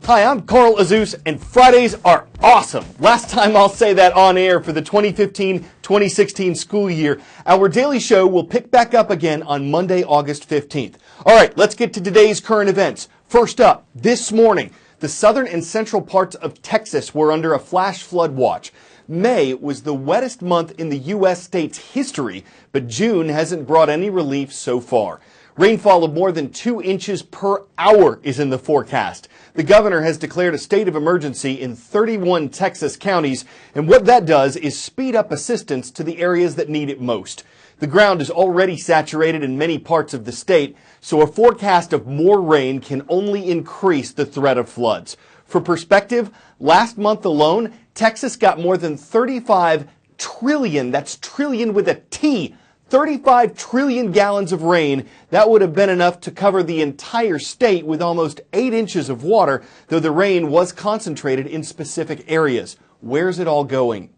Hi, I'm Carl Azuz, and Fridays are awesome. Last time I'll say that on air for the 2015-2016 school year. Our daily show will pick back up again on Monday, August 15th. All right, let's get to today's current events. First up, this morning, the southern and central parts of Texas were under a flash flood watch. May was the wettest month in the U.S. state's history, but June hasn't brought any relief so far. Rainfall of more than 2 inches per hour is in the forecast. The governor has declared a state of emergency in 31 Texas counties, and what that does is speed up assistance to the areas that need it most. The ground is already saturated in many parts of the state, so a forecast of more rain can only increase the threat of floods. For perspective, last month alone, Texas got more than 35 trillion, that's trillion with a T, 35 trillion gallons of rain. That would have been enough to cover the entire state with almost 8 inches of water, though the rain was concentrated in specific areas. Where's it all going?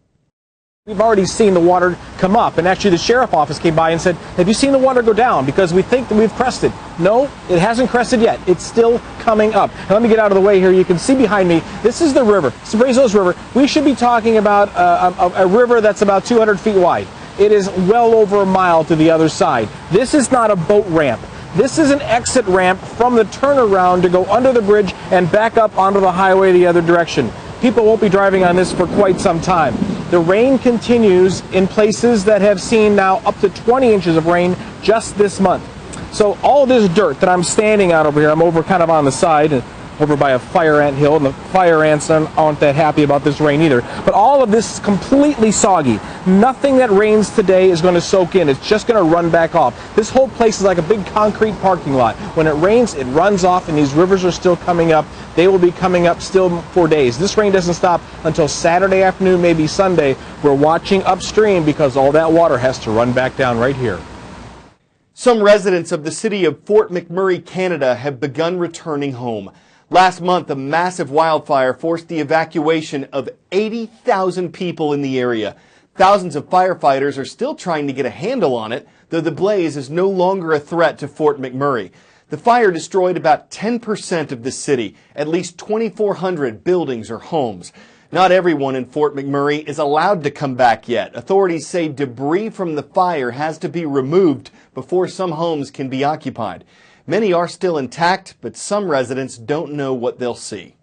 We've already seen the water come up, and actually the sheriff office came by and said, have you seen the water go down? Because we think that we've crested. No, it hasn't crested yet. It's still coming up. Now, let me get out of the way here. You can see behind me, this is the river. It's the Brazos River. We should be talking about a river that's about 200 feet wide. It is well over a mile to the other side. This is not a boat ramp. This is an exit ramp from the turnaround to go under the bridge and back up onto the highway the other direction. People won't be driving on this for quite some time. The rain continues in places that have seen now up to 20 inches of rain just this month. So all this dirt that I'm standing on over here, I'm over kind of on the side, over by a fire ant hill, and the fire ants aren't that happy about this rain either. But all of this is completely soggy. Nothing that rains today is going to soak in. It's just going to run back off. This whole place is like a big concrete parking lot. When it rains, it runs off, and these rivers are still coming up. They will be coming up still for days. This rain doesn't stop until Saturday afternoon, maybe Sunday. We're watching upstream because all that water has to run back down right here. Some residents of the city of Fort McMurray, Canada, have begun returning home. Last month, a massive wildfire forced the evacuation of 80,000 people in the area. Thousands of firefighters are still trying to get a handle on it, though the blaze is no longer a threat to Fort McMurray. The fire destroyed about 10% of the city, at least 2,400 buildings or homes. Not everyone in Fort McMurray is allowed to come back yet. Authorities say debris from the fire has to be removed before some homes can be occupied. Many are still intact, but some residents don't know what they'll see.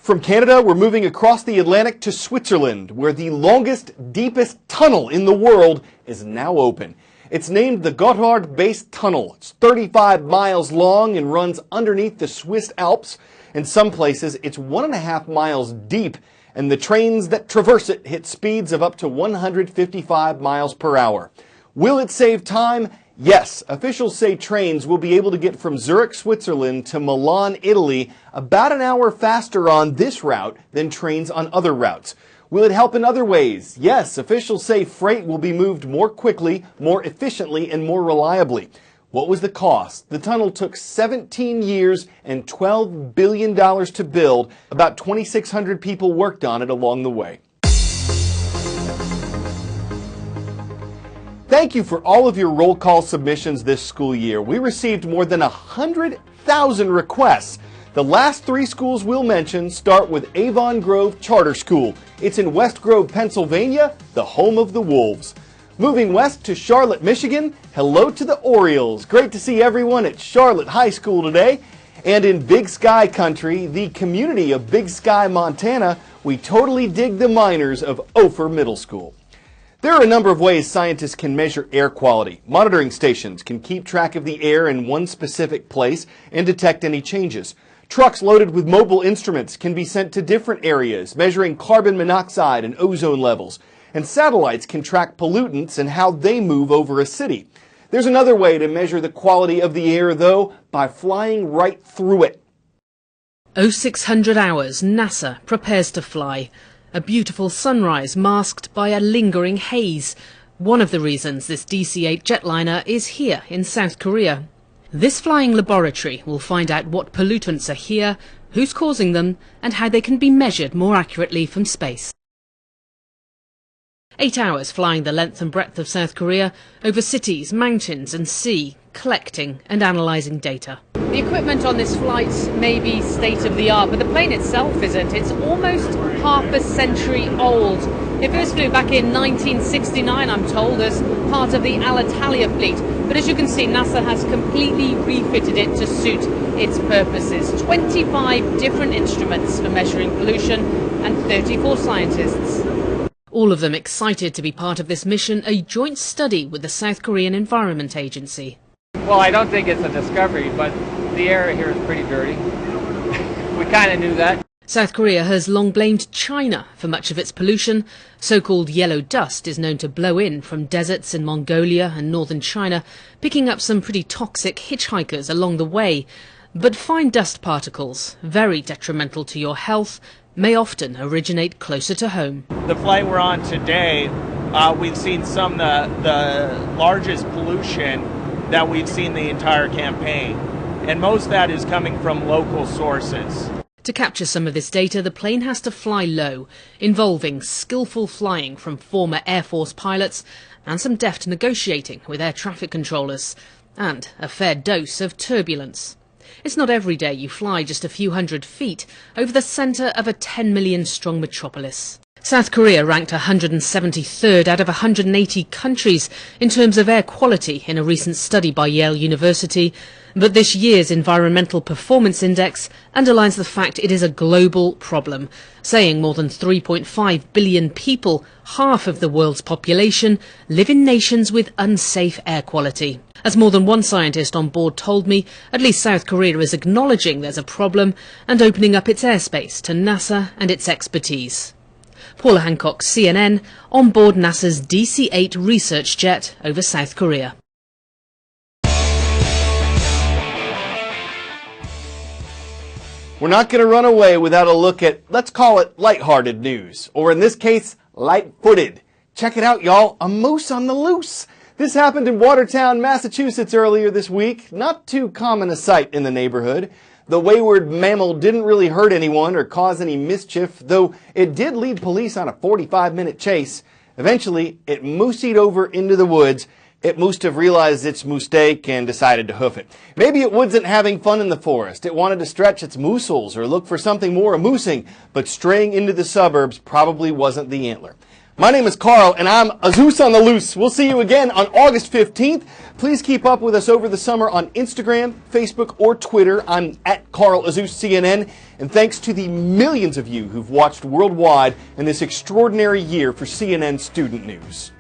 From Canada, we're moving across the Atlantic to Switzerland, where the longest, deepest tunnel in the world is now open. It's named the Gotthard Base Tunnel. It's 35 miles long and runs underneath the Swiss Alps. In some places, it's 1.5 miles deep, and the trains that traverse it hit speeds of up to 155 miles per hour. Will it save time? Yes, officials say trains will be able to get from Zurich, Switzerland to Milan, Italy about an hour faster on this route than trains on other routes. Will it help in other ways? Yes, officials say freight will be moved more quickly, more efficiently, and more reliably. What was the cost? The tunnel took 17 years and $12 billion to build. About 2,600 people worked on it along the way. Thank you for all of your roll call submissions this school year. We received more than 100,000 requests. The last 3 schools we'll mention start with Avon Grove Charter School. It's in West Grove, Pennsylvania, the home of the Wolves. Moving west to Charlotte, Michigan, hello to the Orioles. Great to see everyone at Charlotte High School today. And in Big Sky country, the community of Big Sky, Montana, we totally dig the Miners of Ophir Middle School. There are a number of ways scientists can measure air quality. Monitoring stations can keep track of the air in one specific place and detect any changes. Trucks loaded with mobile instruments can be sent to different areas, measuring carbon monoxide and ozone levels. And satellites can track pollutants and how they move over a city. There's another way to measure the quality of the air, though, by flying right through it. 0600 hours, NASA prepares to fly. A beautiful sunrise masked by a lingering haze. One of the reasons this DC-8 jetliner is here in South Korea. This flying laboratory will find out what pollutants are here, who's causing them, and how they can be measured more accurately from space. 8 hours flying the length and breadth of South Korea, over cities, mountains and sea, collecting and analysing data. The equipment on this flight may be state-of-the-art, but the plane itself isn't. It's almost half a century old. It first flew back in 1969, I'm told, as part of the Alitalia fleet. But as you can see, NASA has completely refitted it to suit its purposes. 25 different instruments for measuring pollution and 34 scientists. All of them excited to be part of this mission, a joint study with the South Korean Environment Agency. Well, I don't think it's a discovery, but the air here is pretty dirty. We kind of knew that. South Korea has long blamed China for much of its pollution. So-called yellow dust is known to blow in from deserts in Mongolia and northern China, picking up some pretty toxic hitchhikers along the way. But fine dust particles, very detrimental to your health, may often originate closer to home. The flight we're on today, we've seen some of the largest pollution that we've seen the entire campaign. And most of that is coming from local sources. To capture some of this data, the plane has to fly low, involving skillful flying from former Air Force pilots and some deft negotiating with air traffic controllers, and a fair dose of turbulence. It's not every day you fly just a few hundred feet over the centre of a 10 million strong metropolis. South Korea ranked 173rd out of 180 countries in terms of air quality in a recent study by Yale University, but this year's Environmental Performance Index underlines the fact it is a global problem, saying more than 3.5 billion people, half of the world's population, live in nations with unsafe air quality. As more than one scientist on board told me, at least South Korea is acknowledging there's a problem and opening up its airspace to NASA and its expertise. Paula Hancock, CNN, on board NASA's DC-8 research jet over South Korea. We're not going to run away without a look at, let's call it, lighthearted news. Or in this case, light-footed. Check it out, y'all. A moose on the loose. This happened in Watertown, Massachusetts earlier this week. Not too common a sight in the neighborhood. The wayward mammal didn't really hurt anyone or cause any mischief, though it did lead police on a 45-minute chase. Eventually, it moosied over into the woods. It must have realized its mistake and decided to hoof it. Maybe it wasn't having fun in the forest. It wanted to stretch its muscles or look for something more amusing, but straying into the suburbs probably wasn't the antler. My name is Carl, and I'm Azus on the Loose. We'll see you again on August 15th. Please keep up with us over the summer on Instagram, Facebook, or Twitter. I'm at Carl Azus CNN. And thanks to the millions of you who've watched worldwide in this extraordinary year for CNN Student News.